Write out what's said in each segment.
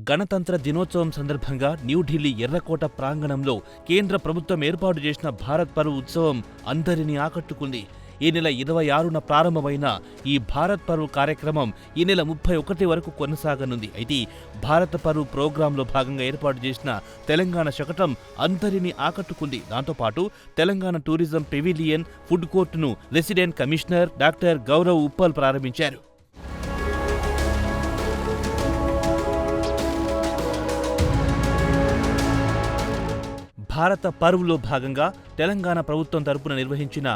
గణతంత్ర దినోత్సవం సందర్భంగా న్యూఢిల్లీ ఎర్రకోట ప్రాంగణంలో కేంద్ర ప్రభుత్వం ఏర్పాటు చేసిన భారత్ పర్వ్ ఉత్సవం అందరినీ ఆకట్టుకుంది. ఈ నెల 26న ప్రారంభమైన ఈ భారత్ పర్వ్ కార్యక్రమం ఈ నెల 31 వరకు కొనసాగనుంది. అయితే భారత్ పర్వ్ ప్రోగ్రాంలో భాగంగా ఏర్పాటు చేసిన తెలంగాణ శకటం అందరినీ ఆకట్టుకుంది. దాంతోపాటు తెలంగాణ టూరిజం పెవిలియన్, ఫుడ్ కోర్టును resident commissioner doctor Gaurav Uppal ప్రారంభించారు. భారత పర్వ్లో భాగంగా తెలంగాణ ప్రభుత్వం తరపున నిర్వహించిన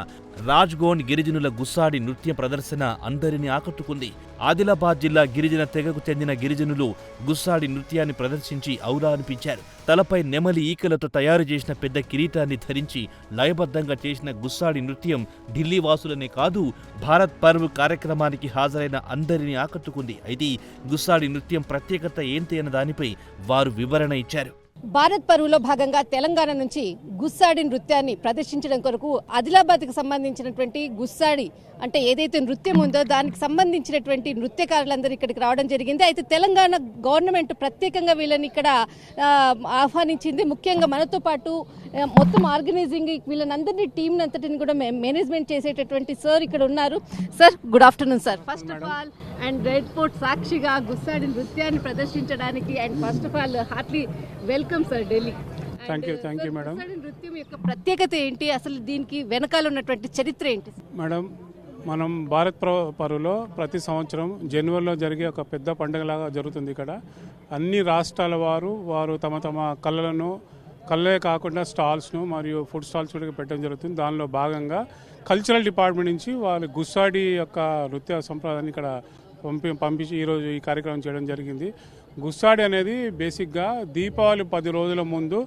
రాజ్గోండ్ గిరిజనుల గుస్సాడి నృత్య ప్రదర్శన అందరినీ ఆకట్టుకుంది. ఆదిలాబాద్ జిల్లా గిరిజన తెగకు చెందిన గిరిజనులు గుస్సాడి నృత్యాన్ని ప్రదర్శించి ఔరా అనిపించారు. తలపై నెమలి ఈకలతో తయారు చేసిన పెద్ద కిరీటాన్ని ధరించి లయబద్ధంగా చేసిన గుస్సాడి నృత్యం ఢిల్లీ వాసులనే కాదు, భారత్ పర్వ్ కార్యక్రమానికి హాజరైన అందరినీ ఆకట్టుకుంది. అయితే గుస్సాడి నృత్యం ప్రత్యేకత ఏంటి అన్న దానిపై వారు వివరణ ఇచ్చారు. భారత్ పర్వ్లో భాగంగా తెలంగాణ నుంచి గుస్సాడి నృత్యాన్ని ప్రదర్శించడం కొరకు ఆదిలాబాద్కి సంబంధించినటువంటి గుస్సాడి అంటే ఏదైతే నృత్యం ఉందో దానికి సంబంధించినటువంటి నృత్యకారులందరూ ఇక్కడికి రావడం జరిగింది. అయితే తెలంగాణ గవర్నమెంట్ ప్రత్యేకంగా వీళ్ళని ఇక్కడ ఆహ్వానించింది. ముఖ్యంగా మనతో పాటు మొత్తం ఆర్గనైజింగ్ వీళ్ళనందరినీ టీం అంతటిని కూడా మేనేజ్మెంట్ చేసేటటువంటి సార్ ఇక్కడ ఉన్నారు. Sir, good afternoon sir. First of all and red fort సాక్షిగా గుస్సాడి నృత్యాన్ని ప్రదర్శించడానికి and first of all Hartley welcome sir Delhi. Thank you madam. నృత్యం యొక్క ప్రత్యేకత ఏంటి, అసలు దీనికి వెనకాల ఉన్నటువంటి చరిత్ర ఏంటి? మేడం, మనం భారత్ పర్వ్లో ప్రతి సంవత్సరం జనవరిలో జరిగే ఒక పెద్ద పండుగలాగా జరుగుతుంది. ఇక్కడ అన్ని రాష్ట్రాల వారు తమ తమ కళ్ళే కాకుండా స్టాల్స్ను మరియు ఫుడ్ స్టాల్స్ కూడా పెట్టడం జరుగుతుంది. దానిలో భాగంగా కల్చరల్ డిపార్ట్మెంట్ నుంచి వాళ్ళు గుస్సాడి యొక్క నృత్య సంప్రదాయాన్ని ఇక్కడ పంపించి ఈరోజు ఈ కార్యక్రమం చేయడం జరిగింది. గుస్సాడి అనేది బేసిక్గా దీపావళి 10 రోజుల ముందు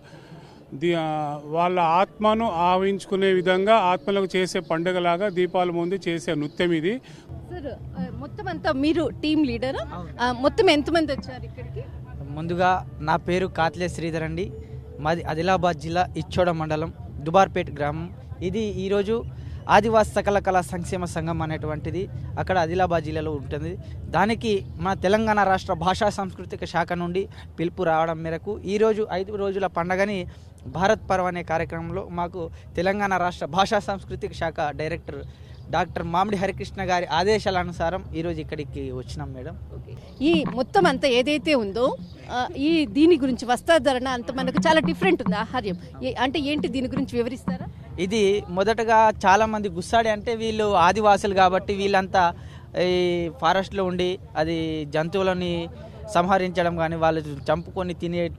వాళ్ళ ఆత్మను ఆవించుకునే విధంగా ఆత్మలకు చేసే పండుగలాగా దీపావళి ముందు చేసే నృత్యం ఇది. సార్, మొత్తం అంతా మీరు టీమ్ లీడర్, మొత్తం ఎంతమంది వచ్చారు ఇక్కడికి? ముందుగా నా పేరు కాత్లే శ్రీధర్ అండి. మాది ఆదిలాబాద్ జిల్లా ఇచ్చోడ మండలం దుబార్పేట్ గ్రామం. ఇది ఈరోజు ఆదివాసి సకల కళా సంక్షేమ సంఘం అనేటువంటిది అక్కడ ఆదిలాబాద్ జిల్లాలో ఉంటుంది. దానికి మన తెలంగాణ రాష్ట్ర భాషా సాంస్కృతిక శాఖ నుండి పిలుపు రావడం మేరకు ఈరోజు 5 రోజుల పండగని భారత్ పర్వ్ అనే కార్యక్రమంలో మాకు తెలంగాణ రాష్ట్ర భాషా సాంస్కృతిక శాఖ డైరెక్టర్ డాక్టర్ మామిడి హరికృష్ణ గారి ఆదేశాల అనుసారం ఈరోజు ఇక్కడికి వచ్చినాం మేడం. ఈ మొత్తం అంతా ఏదైతే ఉందో దీని గురించి వస్త్రధరణ అంత మనకు చాలా డిఫరెంట్ ఉంది. ఆహార్యం అంటే ఏంటి, దీని గురించి వివరిస్తారా? ఇది మొదటగా చాలామంది గుస్సాడి అంటే వీళ్ళు ఆదివాసులు కాబట్టి వీళ్ళంతా ఈ ఫారెస్ట్లో ఉండి అది జంతువులని సంహరించడం కానీ వాళ్ళు చంపుకొని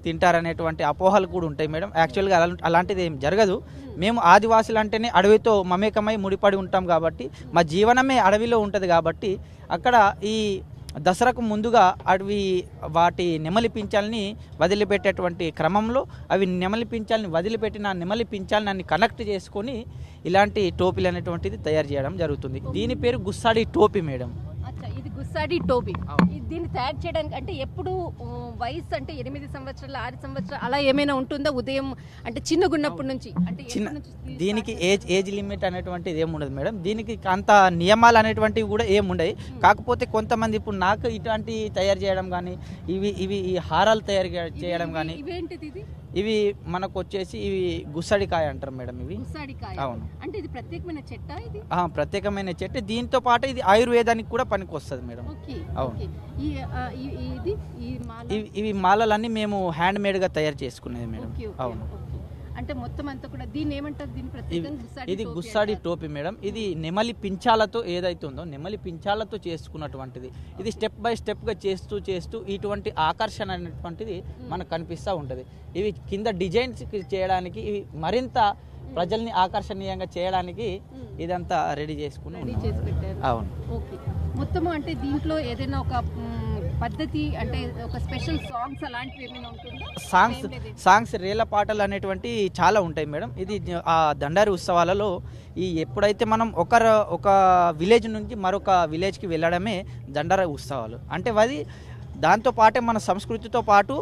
తింటారనేటువంటి అపోహలు కూడా ఉంటాయి మేడం. యాక్చువల్గా అలాంటిది ఏం జరగదు. మేము ఆదివాసులు అంటేనే అడవితో మమేకమై ముడిపడి ఉంటాం కాబట్టి మా జీవనమే అడవిలో ఉంటుంది కాబట్టి అక్కడ ఈ దసరాకు ముందుగా వాటి నెమలి పించాలని వదిలిపెట్టేటువంటి క్రమంలో అవి నెమలి పించాలని వదిలిపెట్టిన నెమలి పించాలని కనెక్ట్ చేసుకొని ఇలాంటి టోపీలు అనేటువంటిది తయారు చేయడం జరుగుతుంది. దీని పేరు గుస్సాడి టోపీ మేడం. ఇది గుస్సాడి టోపీ. దీన్ని తయారు చేయడానికి అంటే ఎప్పుడు వయసు అంటే 8 సంవత్సరాలు 6 సంవత్సరాలు అలా ఏమైనా ఉంటుందా? ఉదయం అంటే చిన్నగున్నప్పటి నుంచి అంటే దీనికి ఏజ్ లిమిట్ అనేటువంటిది ఏముండదు మేడం. దీనికి అంత నియమాలు అనేటువంటివి కూడా ఏముండవు. కాకపోతే కొంతమంది ఇప్పుడు నాకు ఇటువంటి తయారు చేయడం కానీ ఇవి ఈ హారాలు తయారు చేయడం కానీ ఇవి మనకు వచ్చేసి ఇవి గుస్సడికాయ అంటారు మేడం. ఇవి అవును. అంటే ఇది ప్రత్యేకమైన చెట్టు. ఇది ప్రత్యేకమైన చెట్టు. దీంతో పాటు ఇది ఆయుర్వేదానికి కూడా పనికి వస్తుంది మేడం. అవును. ఇవి మాలలన్నీ మేము హ్యాండ్ మేడ్ గా తయారు చేసుకునేది మేడం. అవును. అంటే మొత్తం అంతా కూడా దీన్ని ఏమంటారు? దీని ప్రత్యేకంగా ఇది గుస్సాడి టోపీ మేడం. ఇది నెమలి పించాలతో ఏదైతే ఉందో నెమలి పించాలతో చేసుకున్నటువంటిది. ఇది స్టెప్ బై స్టెప్ గా చేస్తూ ఇటువంటి ఆకర్షణ అనేటువంటిది మనకు కనిపిస్తూ ఉంటుంది. ఇవి కింద డిజైన్స్ చేయడానికి ఇవి మరింత ప్రజల్ని ఆకర్షణీయంగా చేయడానికి ఇదంతా రెడీ చేసుకుని అవును. మొత్తము అంటే దీంట్లో ఏదైనా ఒక పద్ధతి అంటే ఒక స్పెషల్ సాంగ్స్ అలాంటివి ఏమైనా ఉంటుందా? సాంగ్స్ రేల పాటలు అనేటువంటి చాలా ఉంటాయి మేడం. ఇది ఆ దండారి ఉత్సవాలలో ఎప్పుడైతే మనం ఒక విలేజ్ నుంచి మరొక విలేజ్కి వెళ్ళడమే దండారి ఉత్సవాలు అంటే. అది దాంతో పాటే మన సంస్కృతితో పాటు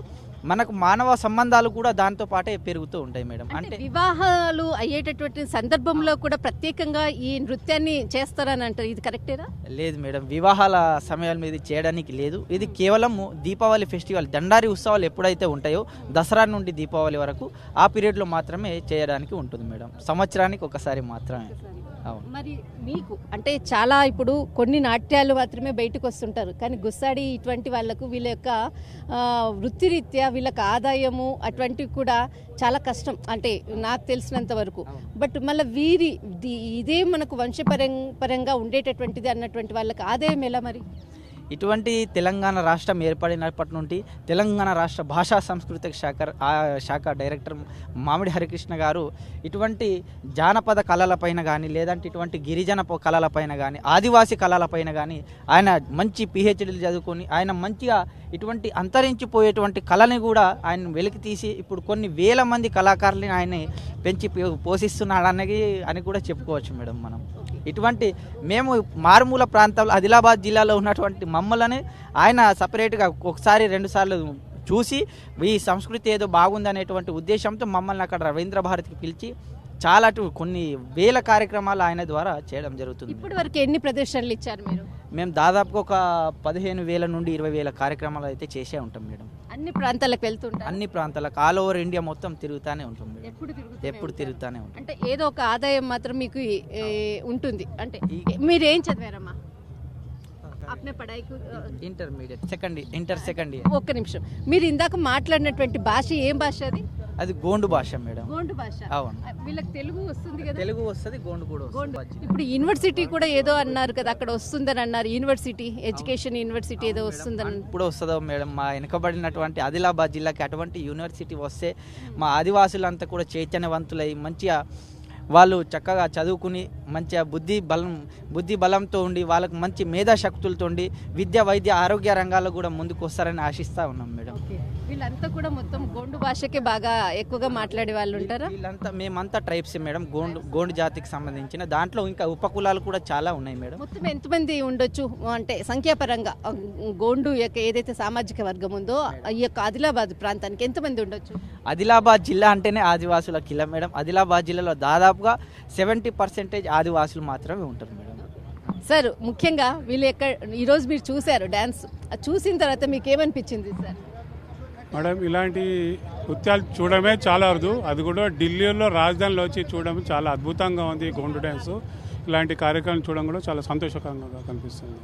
మనకు మానవ సంబంధాలు కూడా దాంతో పాటే పెరుగుతూ ఉంటాయి మేడం. అంటే వివాహాలు అయ్యేటటువంటి సందర్భంలో కూడా ప్రత్యేకంగా ఈ నృత్యాన్ని చేస్తారని అంటారు, ఇది కరెక్టేనా? లేదు మేడం, వివాహాల సమయాల మీద చేయడానికి లేదు. ఇది కేవలం దీపావళి ఫెస్టివల్, దండారి ఉత్సవాలు ఎప్పుడైతే ఉంటాయో దసరా నుండి దీపావళి వరకు ఆ పీరియడ్లో మాత్రమే చేయడానికి ఉంటుంది మేడం, సంవత్సరానికి ఒకసారి మాత్రమే. అవును. మరి మీకు అంటే చాలా ఇప్పుడు కొన్ని నాట్యాలు మాత్రమే బయటకు వస్తుంటారు, కానీ గుస్సాడి ఇటువంటి వాళ్ళకు వీళ్ళ యొక్క వృత్తిరీత్యా వీళ్ళకి ఆదాయము అటువంటివి కూడా చాలా కష్టం, అంటే నాకు తెలిసినంత వరకు. బట్ మళ్ళీ ఇదే మనకు వంశపరంగా ఉండేటటువంటిది అన్నటువంటి వాళ్ళకి ఆదాయం ఎలా మరి? ఇటువంటి తెలంగాణ రాష్ట్రం ఏర్పడినప్పటి నుండి తెలంగాణ రాష్ట్ర భాషా సాంస్కృతిక శాఖ డైరెక్టర్ మామిడి హరికృష్ణ గారు ఇటువంటి జానపద కళలపైన కానీ లేదంటే ఇటువంటి గిరిజన కళలపైన కానీ ఆదివాసీ కళలపైన కానీ ఆయన మంచి పిహెచ్డీలు చదువుకొని ఆయన మంచిగా ఇటువంటి అంతరించిపోయేటువంటి కళని కూడా ఆయన వెలికి తీసి ఇప్పుడు కొన్ని వేల మంది కళాకారులని ఆయన పెంచి పోషిస్తున్నాడనేది అని కూడా చెప్పుకోవచ్చు మేడం. మనం ఇటువంటి మేము మారుమూల ప్రాంతాల్లో ఆదిలాబాద్ జిల్లాలో ఉన్నటువంటి మమ్మల్ని ఆయన సపరేట్గా ఒకసారి 2 సార్లు చూసి ఈ సంస్కృతి ఏదో బాగుంది అనేటువంటి ఉద్దేశంతో మమ్మల్ని అక్కడ రవీంద్ర భారతికి పిలిచి చాలా కొన్ని వేల కార్యక్రమాలు ఆయన ద్వారా చేయడం జరుగుతుంది. ఇప్పటి వరకు ఎన్ని ప్రదర్శనలు ఇచ్చారు మీరు? మేము దాదాపుగా ఒక 15,000 నుండి 20,000 కార్యక్రమాలు అయితే చేసే ఉంటాం మేడం. అన్ని ప్రాంతాలకు వెళ్తుంటాం, అన్ని ప్రాంతాలకు ఆల్ ఓవర్ ఇండియా మొత్తం తిరుగుతానే ఉంటాం మేడం. ఎప్పుడు తిరుగుతానే ఉంటాం. అంటే ఏదో ఒక ఆదాయం మాత్రం మీకు ఉంటుంది. అంటే మీరు ఏం చదివారమ్మా? Intermediate second year. ఒక్క నిమిషం, మీరు ఇందాక మాట్లాడినటువంటి భాష ఏం భాష అది? అది గోండు భాష మేడం. గోండు భాష. అవును. వీళ్ళకి తెలుగు వస్తుంది కదా? తెలుగు వస్తుంది, గోండు కూడా వస్తుంది. ఇప్పుడు యూనివర్సిటీ కూడా ఏదో అన్నారు కదా, అక్కడ వస్తుందని అన్నారు, యూనివర్సిటీ ఎడ్యుకేషన్ యూనివర్సిటీ ఏదో వస్తుందని. ఇప్పుడు వస్తుందో మేడం, మా వెనుకబడినటువంటి ఆదిలాబాద్ జిల్లాకి అటువంటి యూనివర్సిటీ వస్తే మా ఆదివాసులంతా కూడా చైతన్యవంతులై మంచిగా వాళ్ళు చక్కగా చదువుకుని మంచిగా బుద్ధి బలంతో ఉండి వాళ్ళకు మంచి మేధాశక్తులతో ఉండి విద్య వైద్య ఆరోగ్య రంగాల్లో కూడా ముందుకు వస్తారని ఆశిస్తూ ఉన్నాం మేడం. వీళ్ళంతా కూడా మొత్తం గోండు భాషకే బాగా ఎక్కువగా మాట్లాడే వాళ్ళు ఉంటారా? మేమంతా ట్రైబ్స్ మేడం, గోండు జాతికి సంబంధించిన దాంట్లో ఇంకా ఉపకులాలు కూడా చాలా ఉన్నాయి మేడం. మొత్తం ఎంతమంది ఉండొచ్చు అంటే సంఖ్యాపరంగా గోండు యొక్క ఏదైతే సామాజిక వర్గం ఉందో ఈ యొక్క ఆదిలాబాద్ ప్రాంతానికి ఎంతమంది ఉండొచ్చు? ఆదిలాబాద్ జిల్లా అంటేనే ఆదివాసుల కిల మేడం. ఆదిలాబాద్ జిల్లాలో దాదాపుగా 70% ఆదివాసులు మాత్రమే ఉంటారు మేడం. సార్, ముఖ్యంగా వీళ్ళు ఈరోజు మీరు చూశారు డ్యాన్స్, చూసిన తర్వాత మీకు ఏమనిపించింది సార్? మేడం, ఇలాంటి నృత్యాలు చూడడమే చాలా అరుదు, అది కూడా ఢిల్లీలో రాజధానిలో వచ్చి చూడడం చాలా అద్భుతంగా ఉంది. గోండు డ్యాన్స్ ఇలాంటి కార్యక్రమం చూడడం కూడా చాలా సంతోషకరంగా కనిపిస్తుంది.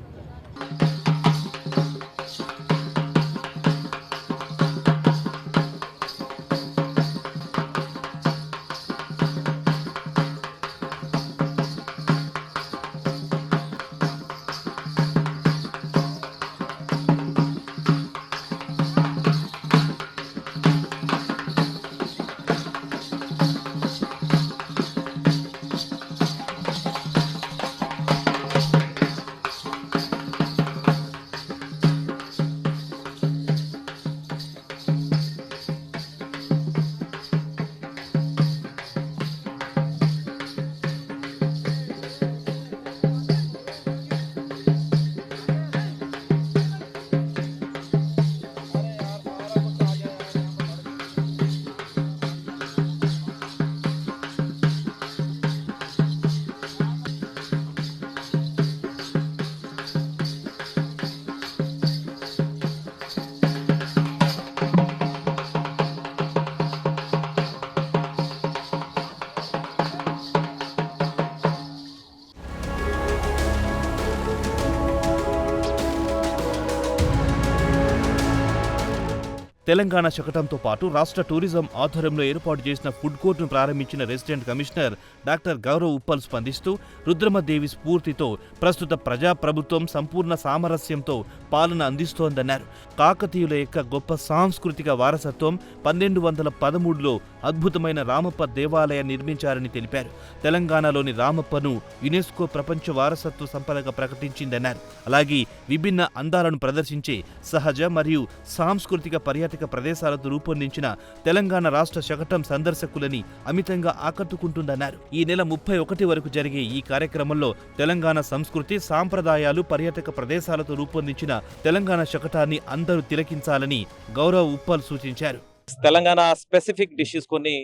తెలంగాణ శకటంతో పాటు రాష్ట్ర టూరిజం ఆధ్వర్యంలో ఏర్పాటు చేసిన ఫుడ్ కోర్టును ప్రారంభించిన resident commissioner doctor Gaurav Uppal స్పందిస్తూ రుద్రమదేవి స్ఫూర్తితో ప్రస్తుత ప్రజాప్రభుత్వం సంపూర్ణ సామరస్యంతో పాలన అందిస్తోందన్నారు. కాకతీయుల యొక్క గొప్ప సాంస్కృతిక వారసత్వం 1213లో అద్భుతమైన రామప్ప దేవాలయాన్ని నిర్మించారని తెలిపారు. తెలంగాణలోని రామప్పను యునెస్కో ప్రపంచ వారసత్వ సంపదగా ప్రకటించిందన్నారు. అలాగే విభిన్న అందాలను ప్రదర్శించే సహజ మరియు సాంస్కృతిక పర్యాటక పర్యాటక ప్రదేశాలతో రూపొందించిన తెలంగాణ రాష్ట్ర శకటం సందర్శకులని అమితంగా ఆకట్టుకుంటుందన్నారు. ఈ నెల 31 వరకు జరిగే ఈ కార్యక్రమంలో తెలంగాణ సంస్కృతి, సాంప్రదాయాలు, పర్యాటక ప్రదేశాలతో రూపొందించిన తెలంగాణ శకటాన్ని అందరూ తిలకించాలని గౌరవ్ ఉప్పల్ సూచించారు. తెలంగాణ స్పెసిఫిక్ డిషెస్ కొన్ని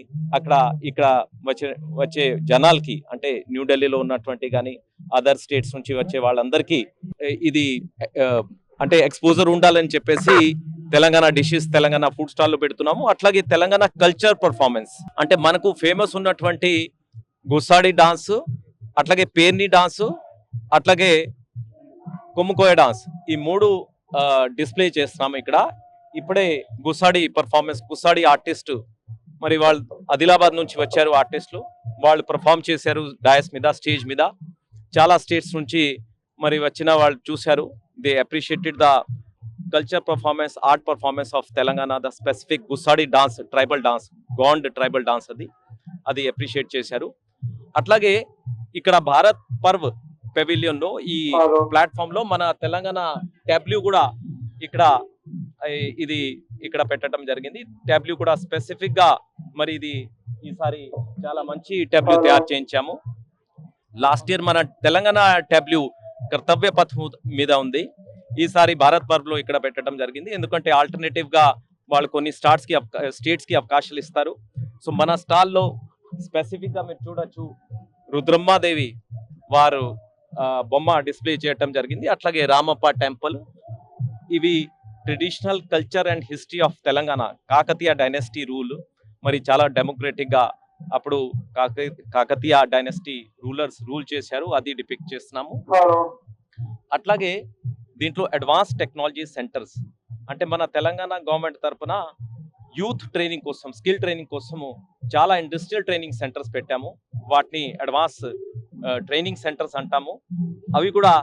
ఇక్కడ వచ్చే జనాలకి, అంటే న్యూఢిల్లీలో ఉన్నటువంటి కానీ అదర్ స్టేట్స్ నుంచి వచ్చే వాళ్ళందరికీ ఇది అంటే ఎక్స్పోజర్ ఉండాలని చెప్పేసి తెలంగాణ డిషెస్, తెలంగాణ ఫుడ్ స్టాల్లో పెడుతున్నాము. అట్లాగే తెలంగాణ కల్చర్ పర్ఫార్మెన్స్, అంటే మనకు ఫేమస్ ఉన్నటువంటి గుస్సాడి డాన్స్, అట్లాగే పేర్ని డాన్స్, అట్లాగే కొమ్ముకోయ డాన్స్, ఈ 3 డిస్ప్లే చేస్తున్నాము ఇక్కడ. ఇప్పుడే గుస్సాడి పర్ఫార్మెన్స్, గుస్సాడి ఆర్టిస్ట్ మరి వాళ్ళు ఆదిలాబాద్ నుంచి వచ్చారు ఆర్టిస్టులు, వాళ్ళు పర్ఫామ్ చేశారు డయాస్ మీద, స్టేజ్ మీద. చాలా స్టేట్స్ నుంచి మరి వచ్చిన వాళ్ళు చూశారు. They appreciated the culture performance, art performance of Telangana, the specific Gussadi dance, tribal dance, Gond tribal dance అది అప్రిషియేట్ చేశారు. అట్లాగే ఇక్కడ భారత్ పర్వ్ పెవిలియన్ లో ఈ ప్లాట్ఫామ్ లో మన తెలంగాణ ట్యాబ్లూ కూడా ఇక్కడ పెట్టడం జరిగింది. ట్యాబ్లూ కూడా స్పెసిఫిక్ గా మరి ఇది ఈసారి చాలా మంచి ట్యాబ్లూ తయారు చేయించాము. లాస్ట్ ఇయర్ మన తెలంగాణ ట్యాబ్లూ కర్తవ్య పథ్ మీద ఉంది, ఈసారి భారత్ పర్వ్ లో ఇక్కడ పెట్టడం జరిగింది. ఎందుకంటే ఆల్టర్నేటివ్ గా వాళ్ళు కొన్ని స్టేట్స్ కి అవకాశాలు ఇస్తారు. సో మన స్టాల్లో స్పెసిఫిక్ గా మీరు చూడొచ్చు, రుద్రమ్మాదేవి వారు బొమ్మ డిస్ప్లే చేయడం జరిగింది. అట్లాగే రామప్ప టెంపుల్, ఇవి traditional culture and history of Telangana, Kakatiya dynasty rule. మరి చాలా డెమోక్రటిక్ గా అప్పుడు కాకతీయ డైనెస్టీ రూలర్స్ రూల్ చేశారు, అది డిపిక్ట్ చేస్తున్నాము. అట్లాగే దీంట్లో అడ్వాన్స్ టెక్నాలజీ సెంటర్స్, అంటే మన తెలంగాణ గవర్నమెంట్ తరఫున యూత్ ట్రైనింగ్ కోసం, స్కిల్ ట్రైనింగ్ కోసము చాలా ఇండస్ట్రియల్ ట్రైనింగ్ సెంటర్స్ పెట్టాము. వాటిని అడ్వాన్స్ ట్రైనింగ్ సెంటర్స్ అంటాము. అవి కూడా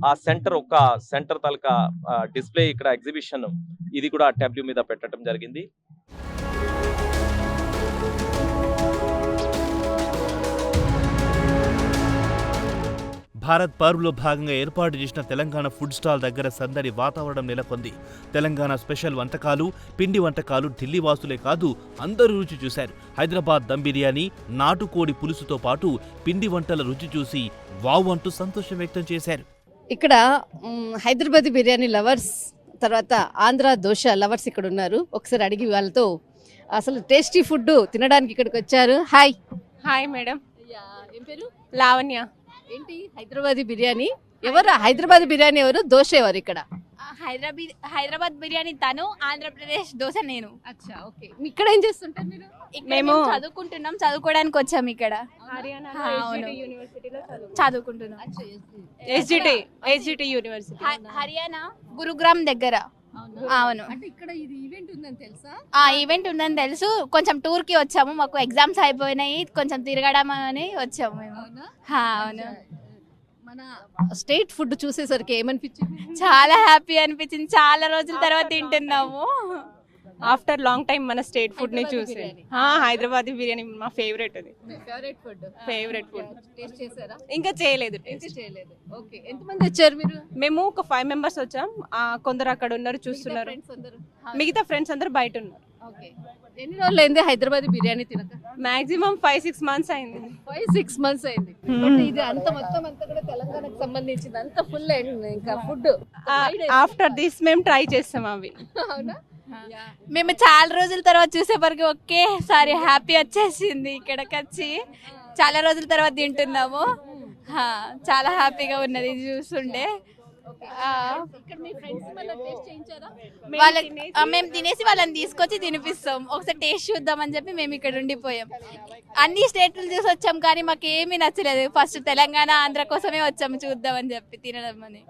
ఆ సెంటర్ తాలూకా డిస్ప్లే, ఇక్కడ ఎగ్జిబిషన్, ఇది కూడా ట్యాబ్లూ మీద పెట్టడం జరిగింది. భారత్ పర్వ్లో భాగంగా ఏర్పాటు చేసిన తెలంగాణ ఫుడ్ స్టాల్ దగ్గర సందడి వాతావరణం నెలకొంది. తెలంగాణ స్పెషల్ వంటకాలు, పిండి వంటకాలు ఢిల్లీ వాసులే కాదు అందరూ రుచి చూశారు. హైదరాబాద్ దమ్ బిర్యానీ, నాటుకోడి పులుసుతో పాటు పిండి వంటల రుచి చూసి వావ్ అంటూ సంతోషం వ్యక్తం చేశారు. ఇక్కడ హైదరాబాద్ బిర్యానీ లవర్స్, తర్వాత ఆంధ్ర దోశ లవర్స్ ఇక్కడ ఉన్నారు. ఒకసారి అడిగి వాళ్ళతో అసలు టేస్టీ ఫుడ్ తినడానికి ఇక్కడికి వచ్చారు. హాయ్. Hi madam. ఏం పేరు? లావణ్య. ఏంటి హైదరాబాద్ బిర్యానీ? ఎవరు హైదరాబాద్ బిర్యానీ, ఎవరు దోశ ఎవరు ఇక్కడ? హైదరాబాద్ బిర్యానీ తను, ఆంధ్రప్రదేశ్ దోశ నేను. అచ్చా, ఓకే. ఇక్కడ ఏం చేస్తుంటారు మీరు? మేము చదువుకుంటున్నాం, చదువుకోవడానికి వచ్చాము ఇక్కడ. చదువుకుంటున్నాం ఎస్జిటి యూనివర్సిటీ, హర్యానా, గురుగ్రామ్ దగ్గర. అవును. అంటే ఇక్కడ ఇది ఈవెంట్ ఉందని తెలుసా? ఈవెంట్ ఉందని తెలుసు. కొంచెం టూర్ కి వచ్చాము, మాకు ఎగ్జామ్స్ అయిపోయినాయి, కొంచెం తిరగడం అని వచ్చాము మేము. అవును. మన స్టేట్ ఫుడ్ చూసేసరికి ఏమనిపించింది? చాలా హ్యాపీ అనిపించింది. చాలా రోజుల తర్వాత తింటున్నాము. ఆఫ్టర్ లాంగ్ టైం మన స్టేట్ ఫుడ్ ని చూసి. హైదరాబాద్ బిర్యానీ మా ఫేవరెట్, అది ఫేవరెట్ ఫుడ్. టేస్ట్ చేశారా? ఇంకా చేయలేదు. ఓకే. ఎంతమంది వచ్చారు మీరు? మేము ఒక 5 members వచ్చాం. కొందరు అక్కడ ఉన్నారు చూస్తున్నారు, మిగతా ఫ్రెండ్స్ అందరు బయట ఉన్నారు. ఎన్ని రోజులు అయింది హైదరాబాద్ బిర్యానీ తినక? మాక్సిమం 5-6 months అయింది. 5-6 months అయింది. ఇది అంత మొత్తం అంతా కూడా తెలంగాణకు సంబంధించింది, అంత ఫుల్ ఇంకా ఫుడ్. ఆఫ్టర్ దిస్ మేము ట్రై చేస్తాం అవి. అవునా? మేము చాలా రోజుల తర్వాత చూసేవరకు ఒకేసారి హ్యాపీ వచ్చేసింది. ఇక్కడికి వచ్చి చాలా రోజుల తర్వాత తింటున్నాము. చాలా హ్యాపీగా ఉన్నది ఇది చూస్తుంటే. మేము తినేసి వాళ్ళని తీసుకొచ్చి తినిపిస్తాం. ఒకసారి టేస్ట్ చూద్దామని చెప్పి మేము ఇక్కడ ఉండిపోయాం. అన్ని స్టేట్లు చూసి వచ్చాం కానీ మాకు ఏమీ నచ్చలేదు. ఫస్ట్ తెలంగాణ, ఆంధ్ర కోసమే వచ్చాము చూద్దామని చెప్పి, తినడం అని.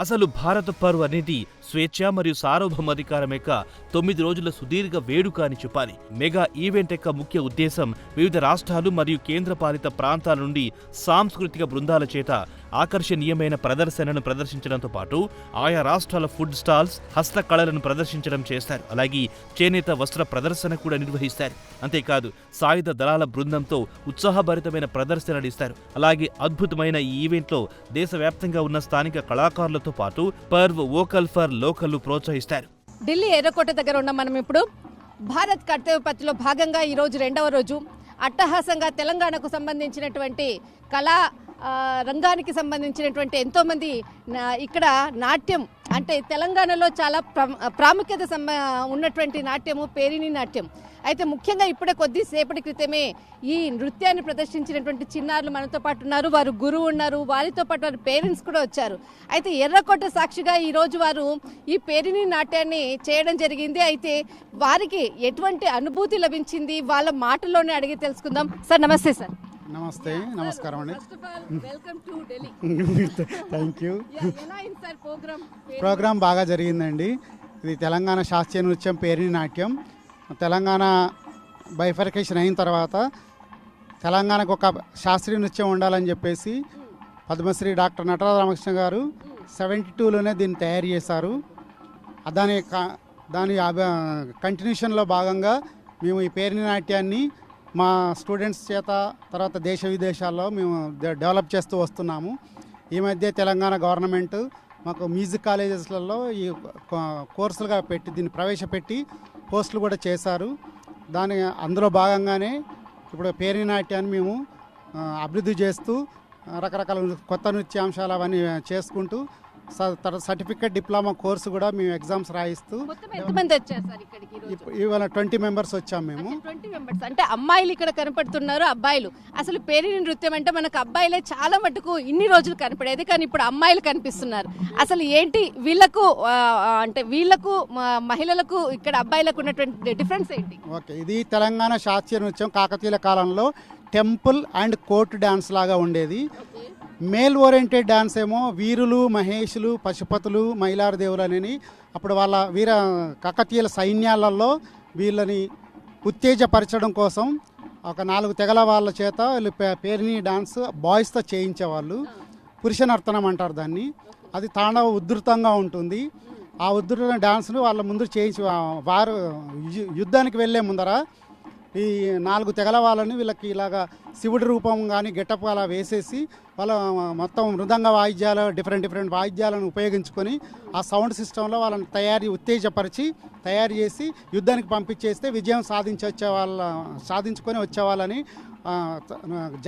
అసలు భారత పర్వ్ అనేది స్వేచ్ఛ మరియు సార్వభౌమాధికారం యొక్క 9 రోజుల సుదీర్ఘ వేడుక అని చెప్పాలి. మెగా ఈవెంట్ యొక్క ముఖ్య ఉద్దేశం వివిధ రాష్ట్రాలు మరియు కేంద్రపాలిత ప్రాంతాల నుండి సాంస్కృతిక బృందాల చేత ఆకర్షణీయమైన ప్రదర్శనను ప్రదర్శించడంతో పాటు ఆయా రాష్ట్రాల ఫుడ్ స్టాల్స్, హస్తకళలను ప్రదర్శించడం చేస్తారు. అలాగే చేనేత వస్త్ర ప్రదర్శన కూడా నిర్వహిస్తారు. అంతేకాదు సాయుధ దళాల బృందంతో ఉత్సాహభరితమైన ప్రదర్శనలు ఇస్తారు. అలాగే అద్భుతమైన ఈ ఈవెంట్లో దేశవ్యాప్తంగా ఉన్న స్థానిక కళాకారులతో పాటు పర్వ్ వోకల్ ఫర్ లోకల్ ప్రోత్సహిస్తారు. ఢిల్లీ ఎర్రకోట దగ్గర ఉన్న మనం ఇప్పుడు భారత్ కర్తవ్య పథ్లో భాగంగా ఈరోజు 2వ రోజు అట్టహాసంగా తెలంగాణకు సంబంధించినటువంటి కళా రంగానికి సంబంధించినటువంటి ఎంతోమంది ఇక్కడ నాట్యం అంటే తెలంగాణలో చాలా ప్రాముఖ్యత ఉన్నటువంటి నాట్యము పేరిణి నాట్యం. అయితే ముఖ్యంగా ఇప్పుడే కొద్దిసేపటి క్రితమే ఈ నృత్యాన్ని ప్రదర్శించినటువంటి చిన్నారులు మనతో పాటు ఉన్నారు. వారు గురువు ఉన్నారు, వారితో పాటు వారి పేరెంట్స్ కూడా వచ్చారు. అయితే ఎర్రకోట సాక్షిగా ఈరోజు వారు ఈ పేరిణి నాట్యాన్ని చేయడం జరిగింది. అయితే వారికి ఎటువంటి అనుభూతి లభించింది వాళ్ళ మాటల్లోనే అడిగి తెలుసుకుందాం. సార్ నమస్తే. సార్ నమస్తే, నమస్కారం అండి. Thank you. ప్రోగ్రామ్ బాగా జరిగిందండి. ఇది తెలంగాణ శాస్త్రీయ నృత్యం పేరిణి నాట్యం. తెలంగాణ బైఫర్కేషన్ అయిన తర్వాత తెలంగాణకు ఒక శాస్త్రీయ నృత్యం ఉండాలని చెప్పేసి పద్మశ్రీ డాక్టర్ నటరాజ రామకృష్ణ గారు 72లోనే దీన్ని తయారు చేశారు. దాని కంటిన్యూషన్లో భాగంగా మేము ఈ పేరిణి నాట్యాన్ని మా స్టూడెంట్స్ చేత తర్వాత దేశ విదేశాల్లో మేము డెవలప్ చేస్తూ వస్తున్నాము. ఈ మధ్య తెలంగాణ గవర్నమెంట్ మాకు మ్యూజిక్ కాలేజెస్లలో ఈ కోర్సులుగా పెట్టి దీన్ని ప్రవేశపెట్టి పోస్టులు కూడా చేశారు. అందులో భాగంగానే ఇప్పుడు పేరిణి నాట్యాన్ని మేము అభివృద్ధి చేస్తూ రకరకాల కొత్త నృత్యాంశాలు అవన్నీ చేసుకుంటూ సర్టిఫికేట్ డిప్లొమా కోర్సు కూడా మేము ఎగ్జామ్స్ రాయిస్తూ ఇవాళ 20 మెంబర్స్ వచ్చాము మేము. 20 మెంబర్స్ అంటే అమ్మాయిలు ఇక్కడ కనపడుతున్నారు, అబ్బాయిలు. అసలు పేరిణి నృత్యం అంటే మనకు అబ్బాయిలే చాలా మటుకు ఇన్ని రోజులు కనపడేది, కానీ ఇప్పుడు అమ్మాయిలు కనిపిస్తున్నారు. అసలు ఏంటి వీళ్ళకు అంటే వీళ్ళకు మహిళలకు ఇక్కడ అబ్బాయిలకు ఉన్నటువంటి డిఫరెన్స్ ఏంటి? ఓకే, ఇది తెలంగాణ శాస్త్రీయ నృత్యం కాకతీయుల కాలంలో టెంపుల్ అండ్ కోర్ట్ డ్యాన్స్ లాగా ఉండేది. మేల్ ఓరియంటెడ్ డ్యాన్స్ ఏమో వీరులు, మహేషులు, పశుపతులు, మైలార దేవులు అని అప్పుడు వాళ్ళ కాకతీయుల సైన్యాలలో వీళ్ళని ఉత్తేజపరచడం కోసం ఒక 4 తెగల వాళ్ళ చేత వీళ్ళు పేరిణి డాన్స్ బాయ్స్తో చేయించేవాళ్ళు. పురుష నర్తనం అంటారు దాన్ని. అది తాండవ ఉధృతంగా ఉంటుంది. ఆ ఉధృత డాన్స్ను వాళ్ళ ముందు చేయించి వారు యుద్ధానికి వెళ్ళే ముందర ఈ 4 తెగల వాళ్ళని వీళ్ళకి ఇలాగా శివుడి రూపం కానీ గెటప్ అలా వేసేసి వాళ్ళ మొత్తం మృదంగ వాయిద్యాలు డిఫరెంట్ వాయిద్యాలను ఉపయోగించుకొని ఆ సౌండ్ సిస్టంలో వాళ్ళని ఉత్తేజపరిచి తయారు చేసి యుద్ధానికి పంపించేస్తే విజయం సాధించుకొని వచ్చేవాళ్ళని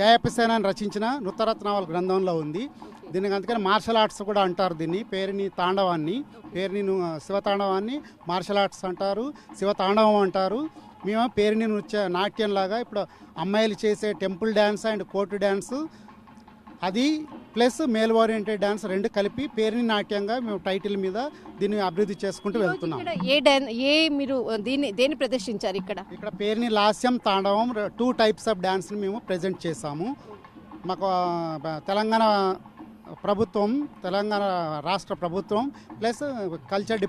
జయపసేన రచించిన నృత్యరత్నావళి గ్రంథంలో ఉంది. దీనికి అందుకని మార్షల్ ఆర్ట్స్ కూడా అంటారు. దీన్ని పేరిణి తాండవాన్ని, శివతాండవాన్ని మార్షల్ ఆర్ట్స్ అంటారు, శివతాండవం అంటారు. మేము పేరిణి నాట్యంలాగా ఇప్పుడు అమ్మాయిలు చేసే temple dance and court dance అది ప్లస్ మేల్ ఓరియంటెడ్ డ్యాన్స్ 2 కలిపి పేరిణి నాట్యంగా మేము టైటిల్ మీద దీన్ని అభివృద్ధి చేసుకుంటూ వెళ్తున్నాం. మీరు దేన్ని ప్రదర్శించారు ఇక్కడ? పేరిణి లాస్యం, తాండవం 2 టైప్స్ ఆఫ్ డ్యాన్స్ని మేము ప్రజెంట్ చేశాము. మాకు తెలంగాణ రాష్ట్ర ప్రభుత్వం plus culture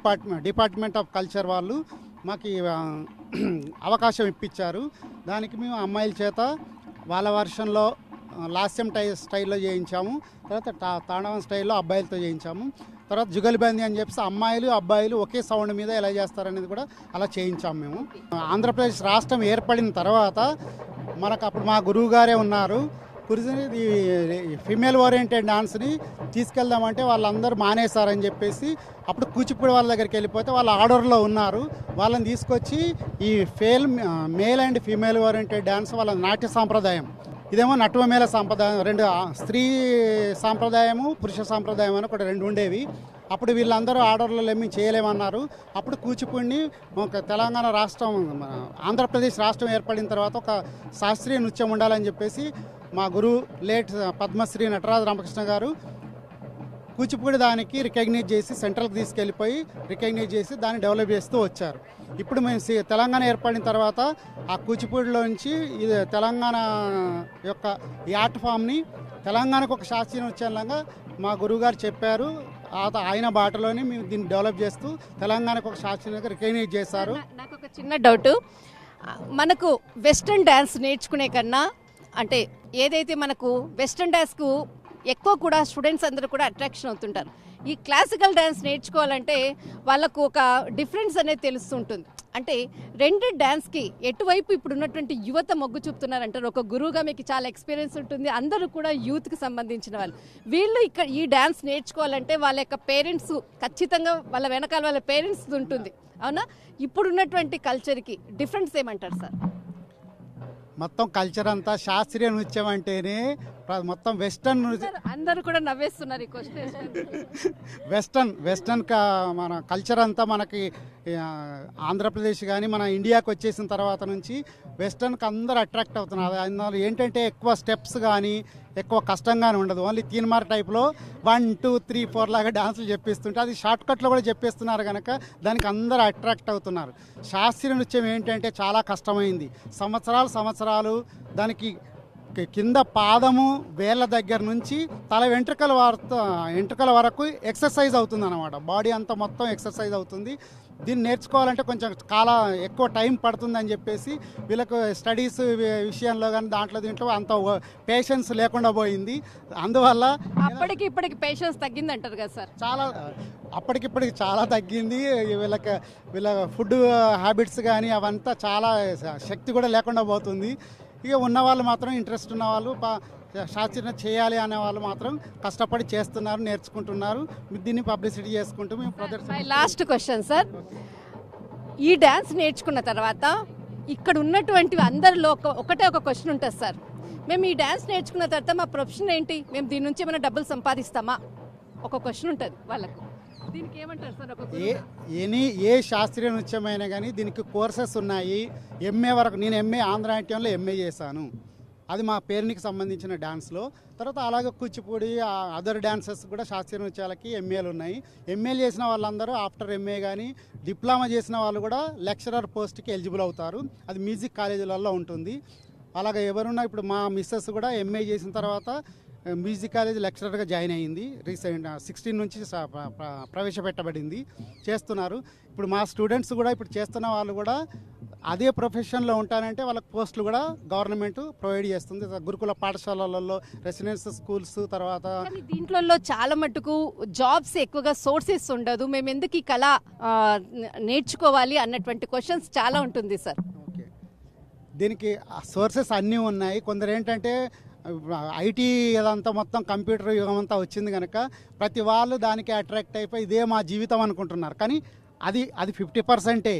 department of culture వాళ్ళు మాకు అవకాశం ఇప్పించారు. దానికి మేము అమ్మాయిల చేత వాళ్ళ వర్షన్లో లాస్యం స్టైల్లో చేయించాము. తర్వాత తాండవం స్టైల్లో అబ్బాయిలతో చేయించాము. తర్వాత జుగల్బందీ అని చెప్పేసి అమ్మాయిలు అబ్బాయిలు ఒకే సౌండ్ మీద ఎలా చేస్తారనేది కూడా అలా చేయించాము మేము. ఆంధ్రప్రదేశ్ రాష్ట్రం ఏర్పడిన తర్వాత మనకు అప్పుడు మా గురువు గారే ఉన్నారు. కురిసిని ఫిమేల్ ఓరియంటెడ్ డాన్స్ని తీసుకెళ్దామంటే వాళ్ళందరూ మానేశారని చెప్పేసి అప్పుడు కూచిపూడి వాళ్ళ దగ్గరికి వెళ్ళిపోతే వాళ్ళ ఆర్డర్లో ఉన్నారు. వాళ్ళని తీసుకొచ్చి ఈ male and female oriented dance వాళ్ళ నాట్య సాంప్రదాయం, ఇదేమో నటువమేళ సాంప్రదాయం, 2 స్త్రీ సాంప్రదాయము పురుష సాంప్రదాయం అని ఒకటి 2 ఉండేవి. అప్పుడు వీళ్ళందరూ ఆర్డర్లలో ఏమీ చేయలేమన్నారు. అప్పుడు కూచిపూడిని ఒక తెలంగాణ రాష్ట్రం ఆంధ్రప్రదేశ్ రాష్ట్రం ఏర్పడిన తర్వాత ఒక శాస్త్రీయ నృత్యం ఉండాలని చెప్పేసి మా గురువు లేట్ పద్మశ్రీ నటరాజ రామకృష్ణ గారు కూచిపూడి దానికి రికగ్నైజ్ చేసి సెంట్రల్కి తీసుకెళ్ళిపోయి రికగ్నైజ్ చేసి దాన్ని డెవలప్ చేస్తూ వచ్చారు. ఇప్పుడు మేము తెలంగాణ ఏర్పడిన తర్వాత ఆ కూచిపూడిలోంచి ఇది తెలంగాణ యొక్క ఈ ఆర్ట్ ఫామ్ని తెలంగాణకు ఒక శాస్త్రీయ నృత్యంలాగా మా గురువుగారు చెప్పారు. ఆయన బాటలోనే మేము దీన్ని డెవలప్ చేస్తూ తెలంగాణకు ఒక శాస్త్రీయంగా రికగ్నైజ్ చేశారు. నాకు ఒక చిన్న డౌట్, మనకు వెస్ట్రన్ డ్యాన్స్ నేర్చుకునే కన్నా అంటే ఏదైతే మనకు వెస్ట్రన్ డ్యాన్స్కు ఎక్కువ కూడా స్టూడెంట్స్ అందరూ కూడా అట్రాక్షన్ అవుతుంటారు. ఈ క్లాసికల్ డ్యాన్స్ నేర్చుకోవాలంటే వాళ్ళకు ఒక డిఫరెన్స్ అనేది తెలుస్తుంటుంది. అంటే రెండు డ్యాన్స్కి ఎటువైపు ఇప్పుడు ఉన్నటువంటి యువత మొగ్గు చూపుతున్నారంటారు. ఒక గురువుగా మీకు చాలా ఎక్స్పీరియన్స్ ఉంటుంది, అందరూ కూడా యూత్కి సంబంధించిన వాళ్ళు. వీళ్ళు ఇక్కడ ఈ డ్యాన్స్ నేర్చుకోవాలంటే వాళ్ళ యొక్క పేరెంట్స్ ఖచ్చితంగా వాళ్ళ వెనకాల వాళ్ళ పేరెంట్స్ ఉంటుంది, అవునా? ఇప్పుడు ఉన్నటువంటి కల్చర్కి డిఫరెన్స్ ఏమంటారు సార్? మొత్తం కల్చర్ అంతా శాస్త్రీయ నృత్యం అంటేనే మొత్తం వెస్టర్న్ అందరూ కూడా నవ్వేస్తున్నారు ఈ క్వశ్చన్. వెస్టర్న్ మన కల్చర్ అంతా మనకి ఆంధ్రప్రదేశ్ కానీ మన ఇండియాకి వచ్చేసిన తర్వాత నుంచి వెస్టర్న్కి అందరూ అట్రాక్ట్ అవుతున్నారు. అందులో ఏంటంటే ఎక్కువ స్టెప్స్ కానీ ఎక్కువ కష్టంగానే ఉండదు. ఓన్లీ తీన్మార్ టైప్లో 1 2 3 4 లాగా డాన్సులు చెప్పిస్తుంటే అది షార్ట్ కట్లో కూడా చెప్పేస్తున్నారు కనుక దానికి అందరూ అట్రాక్ట్ అవుతున్నారు. శాస్త్రీయ నృత్యం ఏంటంటే చాలా కష్టమైంది. సంవత్సరాలు దానికి కింద పాదము వేళ్ళ దగ్గర నుంచి తల వెంట్రుకల వరకు ఎక్సర్సైజ్ అవుతుంది అన్నమాట. బాడీ అంతా మొత్తం ఎక్సర్సైజ్ అవుతుంది. దీన్ని నేర్చుకోవాలంటే కొంచెం ఎక్కువ టైం పడుతుందని చెప్పేసి వీళ్ళకు స్టడీస్ విషయంలో కానీ దీంట్లో అంత పేషెన్స్ లేకుండా పోయింది. అందువల్ల ఇప్పటికి పేషెన్స్ తగ్గిందంటారు కదా సార్? చాలా అప్పటికిప్పటికి చాలా తగ్గింది. వీళ్ళ ఫుడ్ హ్యాబిట్స్ కానీ అవంతా చాలా శక్తి కూడా లేకుండా పోతుంది. ఇక ఉన్నవాళ్ళు మాత్రం ఇంట్రెస్ట్ ఉన్నవాళ్ళు శాస్త్రీయ చేయాలి అనే వాళ్ళు మాత్రం కష్టపడి చేస్తున్నారు, నేర్చుకుంటున్నారు. దీన్ని పబ్లిసిటీ చేసుకుంటూ మేము ప్రదర్శన. లాస్ట్ క్వశ్చన్ సార్, ఈ డ్యాన్స్ నేర్చుకున్న తర్వాత ఇక్కడ ఉన్నటువంటి అందరిలో ఒకటే ఒక క్వశ్చన్ ఉంటుంది సార్, మేము ఈ డ్యాన్స్ నేర్చుకున్న తర్వాత మా ప్రొఫెషన్ ఏంటి, మేము దీని నుంచి ఏమైనా డబ్బులు సంపాదిస్తామా, ఒక క్వశ్చన్ ఉంటుంది వాళ్ళకు. దీనికి ఏమంటారు సార్? ఏ శాస్త్రీయ నృత్యమైనా కానీ దీనికి కోర్సెస్ ఉన్నాయి. ఎంఏ వరకు నేను ఆంధ్ర నాట్యంలో ఎంఏ చేశాను. అది మా పేరునికి సంబంధించిన డ్యాన్స్లో. తర్వాత అలాగే కూచిపూడి అదర్ డ్యాన్సెస్ కూడా శాస్త్రీయ నృత్యాలకి ఎంఏలు ఉన్నాయి. ఎంఏలు చేసిన వాళ్ళందరూ ఆఫ్టర్ ఎంఏ కానీ డిప్లొమా చేసిన వాళ్ళు కూడా లెక్చరర్ పోస్ట్కి ఎలిజిబుల్ అవుతారు. అది మ్యూజిక్ కాలేజీలలో ఉంటుంది. అలాగే ఎవరున్నా ఇప్పుడు మా మిస్సెస్ కూడా ఎంఏ చేసిన తర్వాత మ్యూజిక్ కాలేజ్ లెక్చరర్గా జాయిన్ అయ్యింది. రీసెంట్ 16 నుంచి ప్రవేశపెట్టబడింది, చేస్తున్నారు. ఇప్పుడు మా స్టూడెంట్స్ కూడా ఇప్పుడు చేస్తున్న వాళ్ళు కూడా అదే ప్రొఫెషన్లో ఉంటానంటే వాళ్ళకి పోస్టులు కూడా గవర్నమెంట్ ప్రొవైడ్ చేస్తుంది. గురుకుల పాఠశాలలలో, రెసిడెన్స్ స్కూల్స్, తర్వాత దీంట్లో చాలా మటుకు జాబ్స్ ఎక్కువగా సోర్సెస్ ఉండదు. మేము ఎందుకు ఈ కళ నేర్చుకోవాలి అన్నటువంటి క్వశ్చన్స్ చాలా ఉంటుంది సార్. ఓకే, దీనికి సోర్సెస్ అన్నీ ఉన్నాయి. కొందరు ఏంటంటే ఐటీ అదంతా మొత్తం కంప్యూటర్ యుగం అంతా వచ్చింది కనుక ప్రతి వాళ్ళు దానికి అట్రాక్ట్ అయిపోయి ఇదే మా జీవితం అనుకుంటున్నారు. కానీ అది 50%.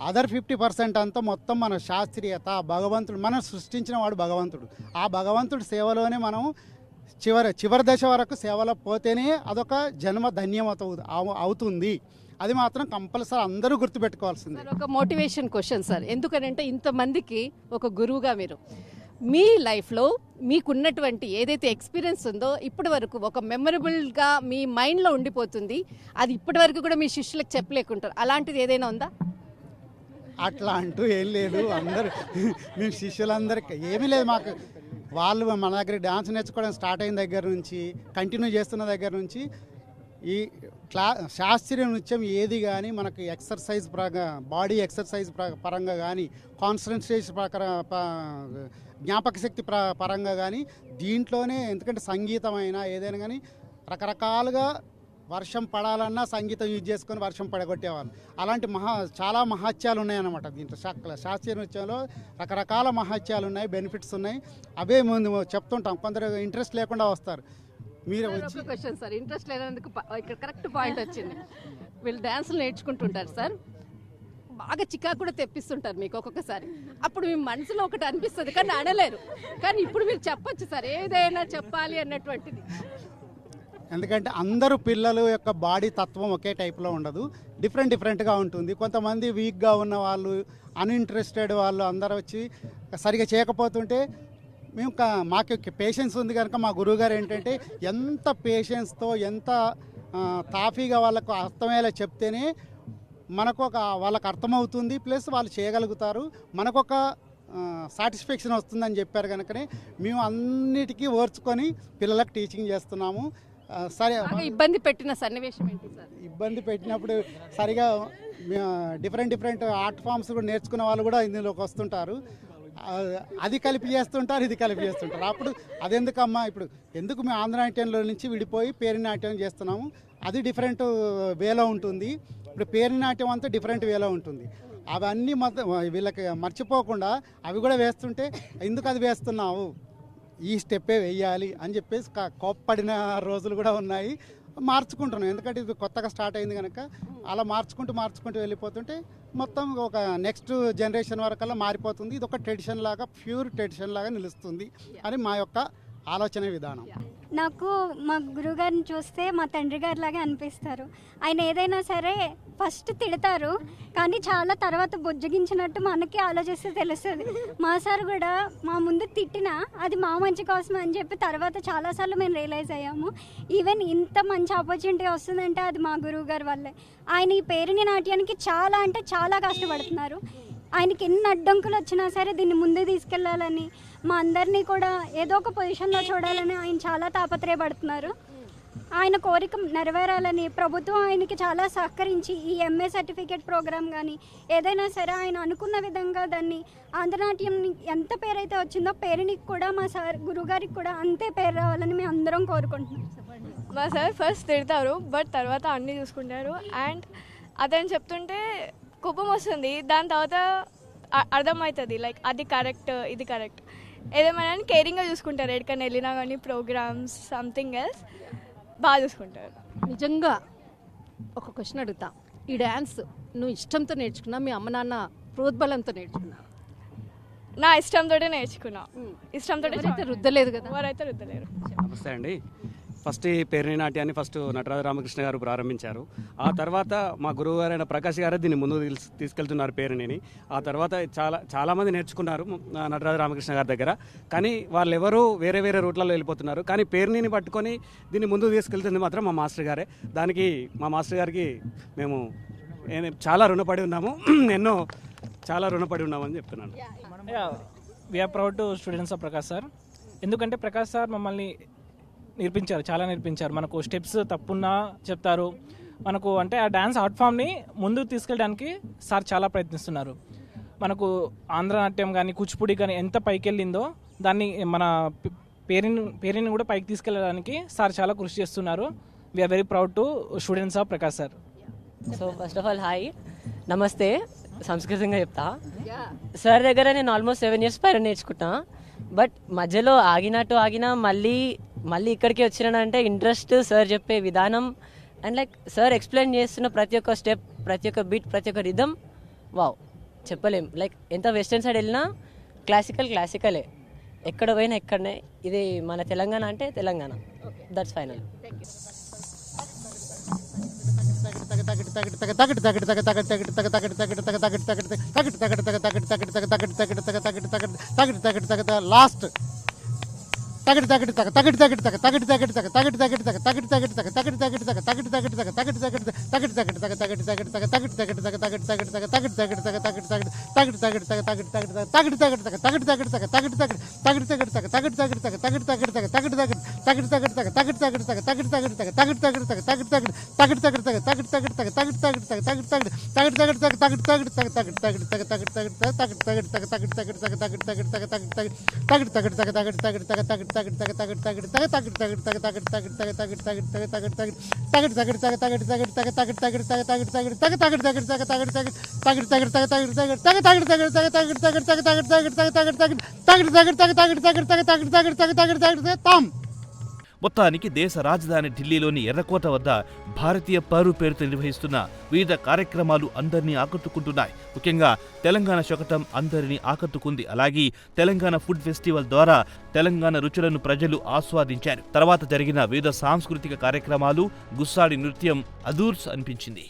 అదర్ 50% అంతా మొత్తం మన శాస్త్రీయత, భగవంతుడు మనం సృష్టించిన వాడు భగవంతుడు. ఆ భగవంతుడి సేవలోనే మనం చివరి దశ వరకు సేవలో పోతేనే అదొక జన్మ ధన్యం అవుతుంది. అది మాత్రం కంపల్సరీ అందరూ గుర్తుపెట్టుకోవాల్సింది. ఒక మోటివేషన్ క్వశ్చన్ సార్, ఎందుకనంటే ఇంతమందికి ఒక గురువుగా మీరు మీ లైఫ్లో మీకున్నటువంటి ఏదైతే ఎక్స్పీరియన్స్ ఉందో ఇప్పటి వరకు ఒక మెమరబుల్గా మీ మైండ్లో ఉండిపోతుంది, అది ఇప్పటి వరకు కూడా మీ శిష్యులకు చెప్పలేకుంటారు, అలాంటిది ఏదైనా ఉందా? అట్లా అంటూ ఏం లేదు. అందరూ మీ శిష్యులందరికీ ఏమీ లేదు. మాకు వాళ్ళు మన దగ్గర డ్యాన్స్ నేర్చుకోవడం స్టార్ట్ అయిన దగ్గర నుంచి కంటిన్యూ చేస్తున్న దగ్గర నుంచి ఈ శాస్త్రీయ నృత్యం ఏది కానీ మనకు ఎక్సర్సైజ్ పరంగా, బాడీ ఎక్సర్సైజ్ పరంగా కానీ, కాన్సన్ట్రేషన్ జ్ఞాపక శక్తి పరంగా కానీ దీంట్లోనే, ఎందుకంటే సంగీతం అయినా ఏదైనా కానీ రకరకాలుగా వర్షం పడాలన్నా సంగీతం యూజ్ చేసుకొని వర్షం పడగొట్టేవాళ్ళు. అలాంటి చాలా మహత్యాలు ఉన్నాయన్నమాట దీంట్లో. శాస్త్రీయ నృత్యంలో రకరకాల మహత్యాలు ఉన్నాయి, బెనిఫిట్స్ ఉన్నాయి. అవే ముందు చెప్తుంటాం. కొందరు ఇంట్రెస్ట్ లేకుండా వస్తారు. మీరు వచ్చి క్వశ్చన్ సార్, ఇంట్రెస్ట్ లేనందుకు ఇక్కడ కరెక్ట్ పాయింట్ వచ్చింది. వీళ్ళు డ్యాన్సులు నేర్చుకుంటుంటారు సార్, బాగా చికాకు కూడా తెప్పిస్తుంటారు మీకు ఒక్కొక్కసారి. అప్పుడు మీ మనసులో ఒకటి అనిపిస్తుంది కానీ అనలేరు. కానీ ఇప్పుడు మీరు చెప్పొచ్చు సార్, ఏదైనా చెప్పాలి అన్నటువంటిది. ఎందుకంటే అందరూ పిల్లల యొక్క బాడీ తత్వం ఒకే టైప్లో ఉండదు, డిఫరెంట్గా ఉంటుంది. కొంతమంది వీక్గా ఉన్న వాళ్ళు, అన్ఇంట్రెస్టెడ్ వాళ్ళు అందరూ వచ్చి సరిగా చేయకపోతుంటే మేము మాకు పేషెన్స్ ఉంది కనుక మా గురువుగారు ఏంటంటే ఎంత పేషెన్స్తో ఎంత తాఫీగా వాళ్ళకు అర్థమయ్యేలా చెప్తేనే వాళ్ళకు అర్థమవుతుంది, ప్లస్ వాళ్ళు చేయగలుగుతారు, మనకొక సాటిస్ఫాక్షన్ వస్తుందని చెప్పారు కనుకనే మేము అన్నిటికీ ఓర్చుకొని పిల్లలకు టీచింగ్ చేస్తున్నాము. సరే బాగా ఇబ్బంది పెట్టిన సన్నివేశం ఏంటి సార్? ఇబ్బంది పెట్టినప్పుడు సరిగా డిఫరెంట్ ఆర్ట్ ఫామ్స్ కూడా నేర్చుకున్న వాళ్ళు కూడా ఇందులోకి వస్తుంటారు. అది కలిపి చేస్తుంటారు, ఇది కలిపి చేస్తుంటారు. అప్పుడు అదెందుకమ్మా, ఇప్పుడు ఎందుకు మేము ఆంధ్రనాట్యంలో నుంచి విడిపోయి పేరు నాట్యం చేస్తున్నాము, అది డిఫరెంట్ వేలో ఉంటుంది. ఇప్పుడు పేరు నాట్యం అంతా డిఫరెంట్ వేలో ఉంటుంది. అవన్నీ మొత్తం వీళ్ళకి మర్చిపోకుండా అవి కూడా వేస్తుంటే ఎందుకు అది వేస్తున్నావు, ఈ స్టెప్పే వేయాలి అని చెప్పేసి కోప్పడిన రోజులు కూడా ఉన్నాయి. మార్చుకుంటున్నాం, ఎందుకంటే ఇది కొత్తగా స్టార్ట్ అయింది కనుక అలా మార్చుకుంటూ వెళ్ళిపోతుంటే మొత్తం ఒక నెక్స్ట్ జనరేషన్ వరకల్లా మారిపోతుంది. ఇది ఒక ట్రెడిషన్ లాగా, ప్యూర్ ట్రెడిషన్ లాగా నిలుస్తుంది అని మా యొక్క ఆలోచన విధానం. నాకు మా గురుగారిని చూస్తే మా తండ్రి గారి లాగే అనిపిస్తారు. ఆయన ఏదైనా సరే ఫస్ట్ తిడతారు, కానీ చాలా తర్వాత బుజ్జగించినట్టు మనకి ఆలోచిస్తే తెలుస్తుంది. మా సార్ కూడా మా ముందు తిట్టినా అది మా మంచి కోసం అని చెప్పి తర్వాత చాలాసార్లు మేము రియలైజ్ అయ్యాము. ఈవెన్ ఇంత మంచి ఆపర్చునిటీ వస్తుందంటే అది మా గురువు గారి వల్లే. ఆయన ఈ పేరుని నాట్యానికి చాలా అంటే చాలా కష్టపడుతున్నారు. ఆయనకి ఎన్ని అడ్డంకులు వచ్చినా సరే దీన్ని ముందు తీసుకెళ్లాలని, మా అందరినీ కూడా ఏదో ఒక పొజిషన్లో చూడాలని ఆయన చాలా తాపత్రయపడుతున్నారు. ఆయన కోరిక నెరవేరాలని ప్రభుత్వం ఆయనకి చాలా సహకరించి ఈ ఎంఏ సర్టిఫికేట్ ప్రోగ్రామ్ కానీ ఏదైనా సరే ఆయన అనుకున్న విధంగా దాన్ని ఆంధ్రనాట్యం ఎంత పేరైతే వచ్చిందో పేరునికి కూడా మా సార్ గురుగారికి కూడా అంతే పేరు రావాలని మేము అందరం కోరుకుంటున్నాం. మా సార్ ఫస్ట్ తిడతారు, బట్ తర్వాత అన్నీ చూసుకుంటారు. అండ్ అతను చెప్తుంటే కోపం వస్తుంది, దాని తర్వాత అర్థమవుతుంది లైక్ అది కరెక్ట్, ఇది కరెక్ట్. ఏదేమైనా కేరింగ్గా చూసుకుంటారు. ఎక్కడికైనా వెళ్ళినా కానీ ప్రోగ్రామ్స్ సంథింగ్ ఎల్స్ బాగా చూసుకుంటారు. నిజంగా ఒక క్వశ్చన్ అడుగుతా, ఈ డ్యాన్స్ నువ్వు ఇష్టంతో నేర్చుకున్నా, మీ అమ్మ నాన్న ప్రోద్బలంతో నేర్చుకున్నా? నా ఇష్టంతో నేర్చుకున్నా. ఇష్టంతో రుద్దలేదు కదా? ఎవరైతే రుద్దలేరు. నమస్తే అండి. ఫస్ట్ ఈ పేరుని నాట్యాన్ని ఫస్ట్ నటరాజ రామకృష్ణ గారు ప్రారంభించారు. ఆ తర్వాత మా గురువు గారైన ప్రకాష్ గారు దీన్ని ముందు తీసుకెళ్తున్నారు పేరుని. ఆ తర్వాత చాలామంది నేర్చుకున్నారు నటరాజ రామకృష్ణ గారి దగ్గర. కానీ వాళ్ళు ఎవరు వేరే వేరే రూట్లలో వెళ్ళిపోతున్నారు. కానీ పేరుని పట్టుకొని దీన్ని ముందుకు తీసుకెళ్తుంది మాత్రం మా మాస్టర్ గారే. దానికి మా మాస్టర్ గారికి మేము చాలా రుణపడి ఉన్నాము, చాలా రుణపడి ఉన్నామని చెప్తున్నాను. We are proud to students of Prakash sir. ఎందుకంటే ప్రకాష్ సార్ మమ్మల్ని చాలా నేర్పించారు. మనకు స్టెప్స్ తప్పున్నా చెప్తారు. మనకు అంటే ఆ డ్యాన్స్ ఆర్ట్ ఫామ్ని ముందుకు తీసుకెళ్ళడానికి సార్ చాలా ప్రయత్నిస్తున్నారు. మనకు ఆంధ్రనాట్యం కానీ కూచిపూడి కానీ ఎంత పైకి వెళ్ళిందో దాన్ని మన పేరుని కూడా పైకి తీసుకెళ్ళడానికి సార్ చాలా కృషి చేస్తున్నారు. We are very proud to students of Prakash sir. So first of all hi, నమస్తే. సంస్కృతంగా చెప్తా. సార్ దగ్గర నేను ఆల్మోస్ట్ 7 years పైన నేర్చుకుంటా. బట్ మధ్యలో ఆగినా మళ్ళీ ఇక్కడికి వచ్చినానంటే ఇంట్రెస్ట్, సార్ చెప్పే విధానం అండ్ లైక్ సార్ ఎక్స్ప్లెయిన్ చేస్తున్న ప్రతి ఒక్క స్టెప్, ప్రతి ఒక్క బీట్, ప్రతి ఒక్క రిథమ్ వావ్ చెప్పలేం. లైక్ ఎంత వెస్టర్న్ సైడ్ వెళ్ళినా క్లాసికలే, ఎక్కడ పోయినా ఎక్కడనే. ఇది మన తెలంగాణ అంటే తెలంగాణ. That's final. లాస్ట్ తగడి తగడి తగ తగడి తగడి తగ తగడి తగడి తగ తగడి తగడి తగ తగడి తగడి తగ తగడి తగడి తగ తగడి తగడి తగ తగడి తగడి తగడి తగడి తగ తగడి తగడి తగ తగడి తగడి తగ తగడి తగడి తగ తగడి తగడి తగ తగడి తగడి తగడి తగడి తగ తగడి తగడి తగ తగడి తగడి తగ తగడి తగడి తగ తగడి తగడి తగడి తగడి తగ తగడి తగడి తగ తగడి తగడి తగ తగడి తగడి తగడి తగడి తగ తగడి తగడి తగ తగడి తగడి తగ తగడి తగడి తగ తగడి తగడి తగడి తగడి తగ తగడి తగడి తగ తగడి తగడి తగ తగడి తగడి తగడి తగడి తగ తగడి తగడి తగ తగడి తగడి తగ తగడి తగడి తగ తగడి తగడి తగ తగడి తగడి తగ తగడి తగడి తగ తగడి తగడి తగడి తగ తగడి తగడి తగ తగడి తగడి తగ తగడి తగడి తగ తగడి తగడి తగ తగడి తగడి తగ తగడి తగడి తగ తగడి తగడి తగడి తగడి తగ తగడి తగడి తగ తగడి తగడి తగ తగడి తగడి తగ తగడి తగడి తగ తగడి తగడి తగడి తగడి తగ తగడి తగడి తగ తగడి తగడి తగ తగడి తగడి తగ తగడి తగడి తగ తగడి తగడి తగడి తగ తగడి తగడి తగ తగడి తగడి తగ తగడి తగడి తాం. మొత్తానికి దేశ రాజధాని ఢిల్లీలోని ఎర్రకోట వద్ద భారతీయ పరువు పేరుతో నిర్వహిస్తున్న వివిధ కార్యక్రమాలు అందరినీ ఆకట్టుకుంటున్నాయి. ముఖ్యంగా తెలంగాణ శకటం అందరినీ ఆకట్టుకుంది. అలాగే తెలంగాణ ఫుడ్ ఫెస్టివల్ ద్వారా తెలంగాణ రుచులను ప్రజలు ఆస్వాదించారు. తర్వాత జరిగిన వివిధ సాంస్కృతిక కార్యక్రమాలు, గుస్సాడి నృత్యం అదూర్స్ అనిపించింది.